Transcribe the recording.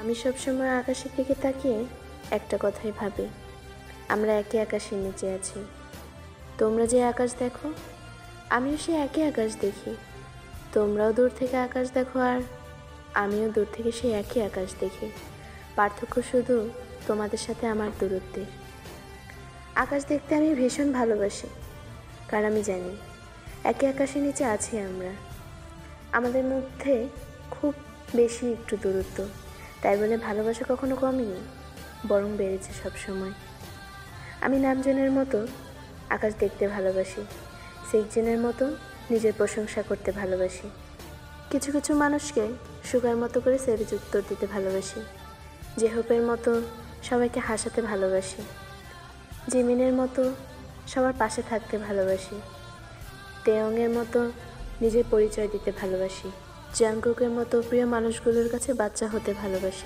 আমি সবসময় আকাশের দিকে তাকিয়ে একটা কথাই ভাবি, আমরা একই আকাশের নিচে আছি। তোমরা যে আকাশ দেখো, আমিও সেই একই আকাশ দেখি। তোমরাও দূর থেকে আকাশ দেখো, আর আমিও দূর থেকে সেই একই আকাশ দেখি। পার্থক্য শুধু তোমাদের সাথে আমার দূরত্বের। আকাশ দেখতে আমি ভীষণ ভালোবাসি, কারণ আমি জানি একই আকাশের নিচে আছি আমরা। আমাদের মধ্যে খুব বেশি একটু দূরত্ব, তাই বলে ভালোবাসা কখনো কমেনি, বরং বেড়েছে সবসময়। আমি নামজনের মতো আকাশ দেখতে ভালোবাসি, সেকজনের মতো নিজের প্রশংসা করতে ভালোবাসি। কিছু কিছু মানুষকে সুগার মতো করে সেভেজ উত্তর দিতে ভালোবাসি, জেহপের মতো সবাইকে হাসাতে ভালোবাসি, জিমিনের মতো সবার পাশে থাকতে ভালোবাসি, তেয়ংয়ের মতো নিজের পরিচয় দিতে ভালোবাসি, জাংকুকের মতো প্রিয় মানুষগুলোর কাছে বাচ্চা হতে ভালোবাসি।